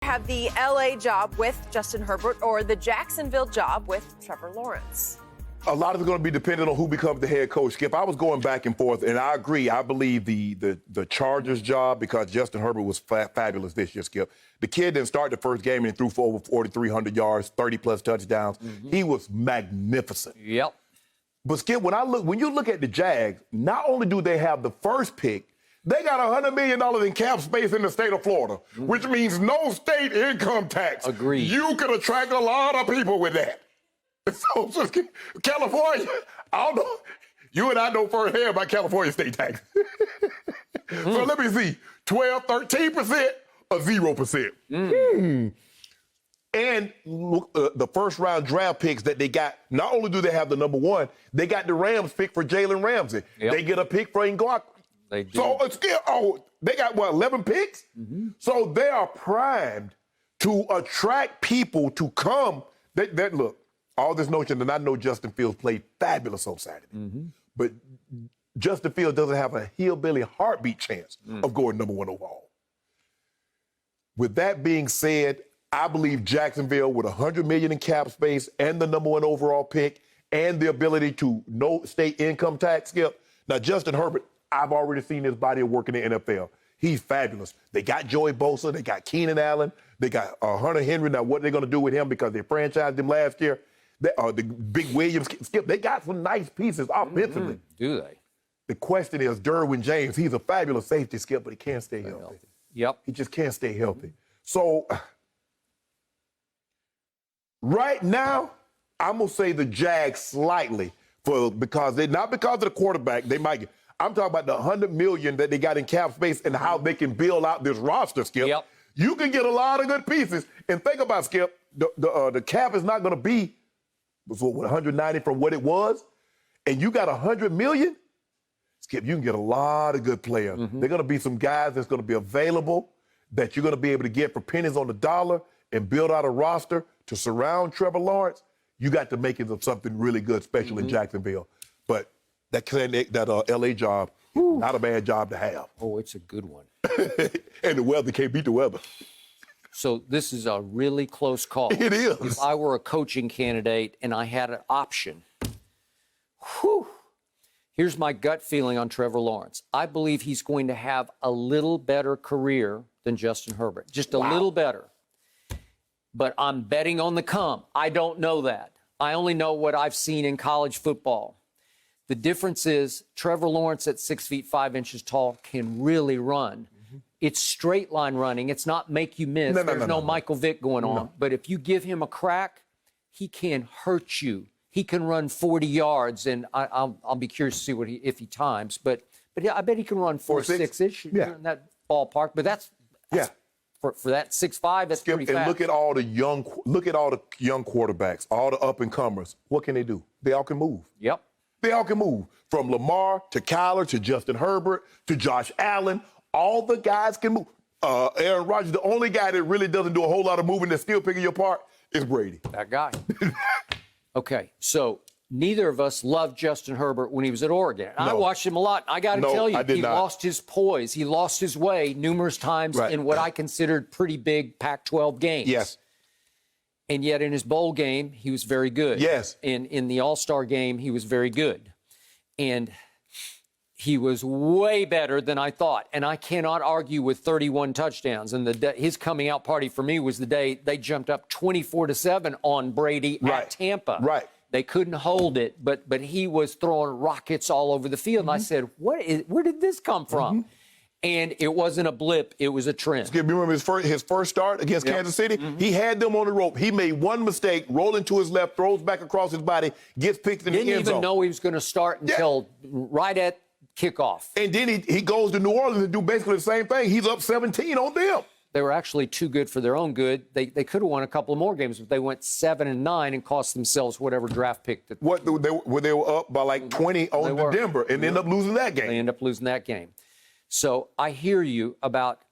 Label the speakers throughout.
Speaker 1: Have the LA job with Justin Herbert or the Jacksonville job with Trevor Lawrence?
Speaker 2: A lot of it's going to be dependent on who becomes the head coach. Skip, I was going back and forth, and I agree. I believe the Chargers job, because Justin Herbert was fabulous this year, Skip. The kid didn't start the first game and threw for over 4,300 yards, 30-plus touchdowns. He was magnificent.
Speaker 3: Yep.
Speaker 2: But, Skip, when you look at the Jags, not only do they have the first pick, they got $100 million in cap space in the state of Florida, which means no state income tax.
Speaker 3: Agreed.
Speaker 2: You could attract a lot of people with that. So California, I don't know. You and I know firsthand about California state tax. So let me see, 12, 13% or 0%. And the first-round draft picks that they got, not only do they have the number one, they got the Rams pick for Jalen Ramsey.
Speaker 3: Yep.
Speaker 2: They get a pick for Ngakwe.
Speaker 3: They do.
Speaker 2: So it's still, they got, 11 picks? So they are primed to attract people to come. Look, all this notion, and I know Justin Fields played fabulous on Saturday, but Justin Fields doesn't have a hillbilly heartbeat chance of going number one overall. With that being said, I believe Jacksonville, with $100 million in cap space and the number one overall pick and the ability to no state income tax, Skip. Now, Justin Herbert, I've already seen his body of work in the NFL. He's fabulous. They got Joey Bosa. They got Keenan Allen. They got Hunter Henry. Now, what are they going to do with him because they franchised him last year? The Big Williams, Skip, they got some nice pieces offensively.
Speaker 3: Do they?
Speaker 2: The question is, Derwin James, he's a fabulous safety, Skip, but he can't stay healthy.
Speaker 3: Yep.
Speaker 2: He just can't stay healthy. So, right now, I'm going to say the Jags slightly, not because of the quarterback. They might get. I'm talking about the $100 million that they got in cap space and how they can build out this roster, Skip.
Speaker 3: Yep.
Speaker 2: You can get a lot of good pieces. And think about, Skip, the cap is not going to be 190 from what it was, and you got $100 million, Skip, you can get a lot of good players. They're going to be some guys that's going to be available that you're going to be able to get for pennies on the dollar and build out a roster to surround Trevor Lawrence. You got the makings of something really good, special in Jacksonville. But that L.A. job, not a bad job to have.
Speaker 3: Oh, it's a good one.
Speaker 2: And the weather can't beat the weather.
Speaker 3: So this is a really close call.
Speaker 2: It is.
Speaker 3: If I were a coaching candidate and I had an option, here's my gut feeling on Trevor Lawrence. I believe he's going to have a little better career than Justin Herbert, just a little better. But I'm betting on the come. I don't know that. I only know what I've seen in college football. The difference is Trevor Lawrence at 6 feet 5 inches tall can really run. It's straight line running. It's not make you miss. There's no Michael Vick going on. But if you give him a crack, he can hurt you. He can run 40 yards, and I'll be curious to see if he times. But yeah, I bet he can run 4.6-ish in that ballpark. But that's for that 6'5", that's
Speaker 2: Skip,
Speaker 3: pretty fast.
Speaker 2: And look at all the young quarterbacks, all the up and comers. What can they do? They all can move.
Speaker 3: Yep.
Speaker 2: They all can move. From Lamar to Kyler to Justin Herbert to Josh Allen. All the guys can move. Aaron Rodgers, the only guy that really doesn't do a whole lot of moving that's still picking you apart is Brady.
Speaker 3: That guy. Okay, so neither of us loved Justin Herbert when he was at Oregon. I watched him a lot. I got to tell you, he lost his poise. He lost his way numerous times in what I considered pretty big Pac-12 games.
Speaker 2: Yes.
Speaker 3: And yet in his bowl game, he was very good.
Speaker 2: Yes.
Speaker 3: And in the All-Star game, he was very good. And he was way better than I thought. And I cannot argue with 31 touchdowns. And his coming out party for me was the day they jumped up 24-7 on Brady at Tampa.
Speaker 2: Right.
Speaker 3: They couldn't hold it, but he was throwing rockets all over the field. And I said, where did this come from? And it wasn't a blip. It was a trend.
Speaker 2: Skip, you remember his first start against Kansas City? He had them on the rope. He made one mistake, rolling to his left, throws back across his body, gets picked in the end zone.
Speaker 3: Didn't even know he was going to start until right at kickoff.
Speaker 2: And then he goes to New Orleans and do basically the same thing. He's up 17 on them.
Speaker 3: They were actually too good for their own good. They could have won a couple of more games, but they went 7-9 and cost themselves whatever draft pick.
Speaker 2: They were up by like 20 on Denver and ended up losing that game.
Speaker 3: They ended up losing that game. So I hear you about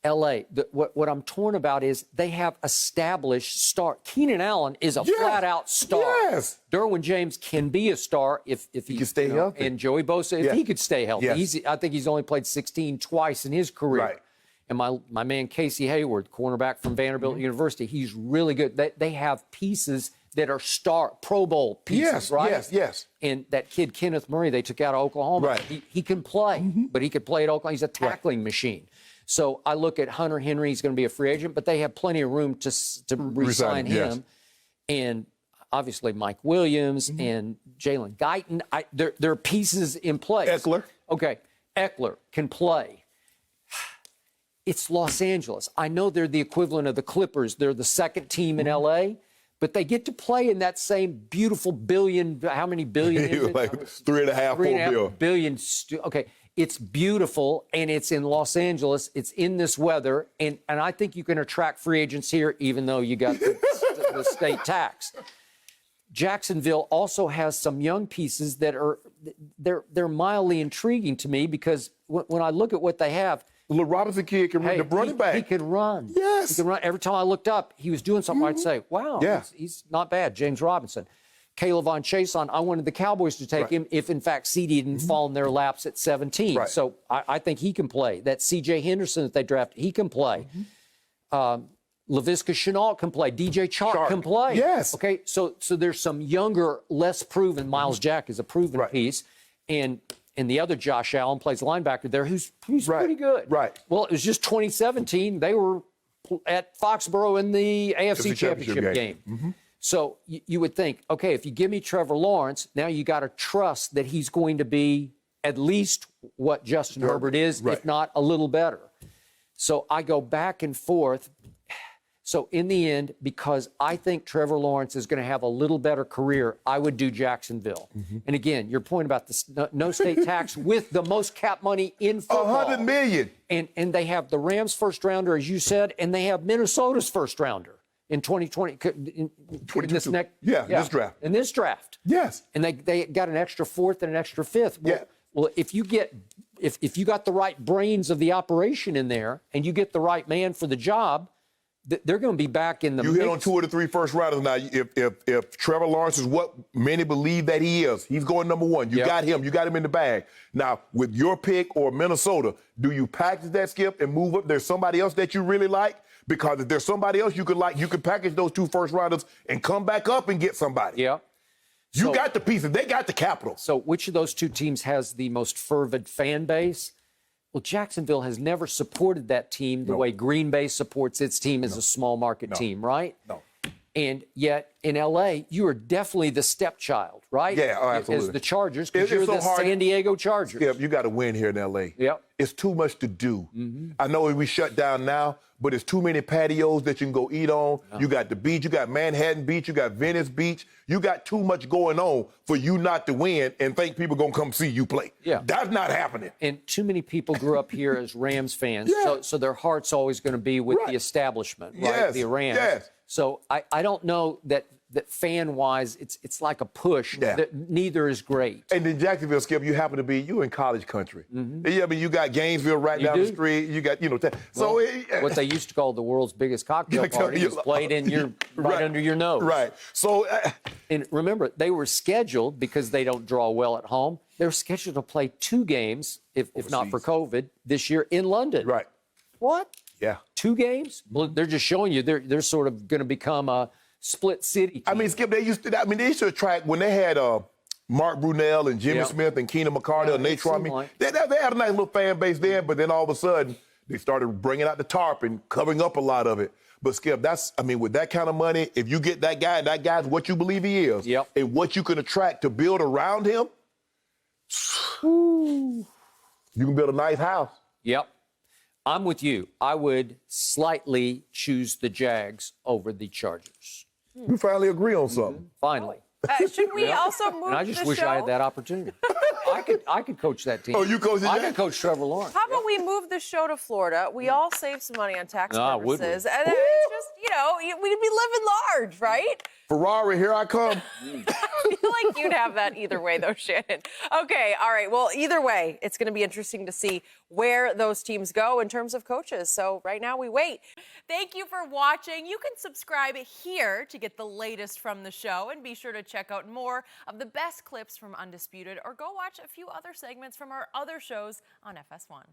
Speaker 3: L.A. What I'm torn about is they have established star. Keenan Allen is a flat-out star.
Speaker 2: Yes.
Speaker 3: Derwin James can be a star if he
Speaker 2: can stay healthy.
Speaker 3: And Joey Bosa, if he could stay healthy.
Speaker 2: Yes.
Speaker 3: I think he's only played 16 twice in his career.
Speaker 2: Right.
Speaker 3: And my man Casey Hayward, cornerback from Vanderbilt University, he's really good. They have pieces that are Pro Bowl pieces, right?
Speaker 2: Yes.
Speaker 3: And that kid, Kenneth Murray, they took out of Oklahoma.
Speaker 2: Right.
Speaker 3: He can play, but he could play at Oklahoma. He's a tackling machine. So I look at Hunter Henry. He's going to be a free agent, but they have plenty of room to re-sign him.
Speaker 2: Yes.
Speaker 3: And obviously Mike Williams and Jalen Guyton. There are pieces in place.
Speaker 2: Eckler.
Speaker 3: Okay, Eckler can play. It's Los Angeles. I know they're the equivalent of the Clippers. They're the second team in L.A., but they get to play in that same beautiful billion. How many billion is it?
Speaker 2: Like 3.5, 4
Speaker 3: billion. Okay, it's beautiful, and it's in Los Angeles. It's in this weather, and I think you can attract free agents here, even though you got the state tax. Jacksonville also has some young pieces that are they're mildly intriguing to me because when I look at what they have.
Speaker 2: The Robinson kid can run the running back.
Speaker 3: He can run.
Speaker 2: Yes.
Speaker 3: He can run. Every time I looked up, he was doing something. I'd say, wow, he's not bad. James Robinson. Caleb Von Chason, I wanted the Cowboys to take him if, in fact, CD didn't fall in their laps at 17.
Speaker 2: Right.
Speaker 3: So I think he can play. That C.J. Henderson that they drafted, he can play. Laviska Shenault can play. DJ Chark can play.
Speaker 2: Yes.
Speaker 3: Okay, so there's some younger, less proven. Miles Jack is a proven piece. And the other Josh Allen plays linebacker there who's pretty good.
Speaker 2: Right.
Speaker 3: Well, it was just 2017. They were at Foxborough in the AFC Championship game. So you would think, okay, if you give me Trevor Lawrence, now you got to trust that he's going to be at least what Justin Herbert is, if not a little better. So I go back and forth. So in the end, because I think Trevor Lawrence is going to have a little better career, I would do Jacksonville. And again, your point about the no state tax with the most cap money in football.
Speaker 2: $100 million.
Speaker 3: And they have the Rams first rounder, as you said, and they have Minnesota's first rounder in 2020. In this next,
Speaker 2: this draft.
Speaker 3: In this draft.
Speaker 2: Yes.
Speaker 3: And they got an extra fourth and an extra fifth. Well, if you got the right brains of the operation in there and you get the right man for the job, they're going to be back in the mix.
Speaker 2: You hit on 2 of the 3 first rounders now. If Trevor Lawrence is what many believe that he is, he's going number 1. You got him. You got him in the bag. Now, with your pick or Minnesota, do you package that, Skip, and move up? There's somebody else that you really like? Because if there's somebody else you could like, you could package those 2 first rounders and come back up and get somebody.
Speaker 3: Yeah.
Speaker 2: You got the pieces. They got the capital.
Speaker 3: So which of those 2 teams has the most fervid fan base? Well, Jacksonville has never supported that team the way Green Bay supports its team as a small market team, right?
Speaker 2: No.
Speaker 3: And yet in L.A., you are definitely the stepchild, right?
Speaker 2: Yeah, absolutely.
Speaker 3: As the Chargers, because you're the San Diego Chargers.
Speaker 2: Yeah, you got to win here in L.A.
Speaker 3: Yep.
Speaker 2: It's too much to do. I know we shut down now, but it's too many patios that you can go eat on. You got the beach, you got Manhattan Beach, you got Venice Beach. You got too much going on for you not to win and think people going to come see you play.
Speaker 3: Yeah.
Speaker 2: That's not happening.
Speaker 3: And too many people grew up here as Rams fans, so their heart's always going to be with the establishment, right?
Speaker 2: Yes.
Speaker 3: The Rams.
Speaker 2: Yes.
Speaker 3: So I don't know that fan-wise, it's like a push. That neither is great.
Speaker 2: And in Jacksonville, Skip, you happen to be, you in college country. Yeah, I mean, you got Gainesville right down the street. You got, so.
Speaker 3: What they used to call the world's biggest cocktail party was played in your, right under your nose.
Speaker 2: Right. So.
Speaker 3: And remember, they were scheduled, because they don't draw well at home, they were scheduled to play 2 games, if not for COVID, this year in London.
Speaker 2: Right.
Speaker 3: What?
Speaker 2: Yeah.
Speaker 3: 2 games? Well, they're just showing you they're sort of going to become a split city team.
Speaker 2: I mean, Skip, they used to attract, when they had Mark Brunell and Jimmy Smith and Keenan McCardell and Nate Trummy, they had a nice little fan base then, but then all of a sudden, they started bringing out the tarp and covering up a lot of it. But Skip, with that kind of money, if you get that guy, and that guy's what you believe he is, and what you can attract to build around him, you can build a nice house.
Speaker 3: Yep. I'm with you. I would slightly choose the Jags over the Chargers.
Speaker 2: We finally agree on something.
Speaker 3: Finally.
Speaker 1: Should we also move
Speaker 3: And I just
Speaker 1: the
Speaker 3: wish
Speaker 1: show?
Speaker 3: I had that opportunity. I could coach that team.
Speaker 2: Oh, you coach the
Speaker 3: I
Speaker 2: Jags?
Speaker 3: could coach Trevor Lawrence.
Speaker 1: How about we move the show to Florida? We all save some money on tax
Speaker 3: would we?
Speaker 1: purposes. And it's just, we'd be living large, right?
Speaker 2: Ferrari, here I come.
Speaker 1: I feel like you'd have that either way, though, Shannon. Okay, all right. Well, either way, it's going to be interesting to see where those teams go in terms of coaches. So right now we wait. Thank you for watching. You can subscribe here to get the latest from the show, and be sure to check out more of the best clips from Undisputed, or go watch a few other segments from our other shows on FS1.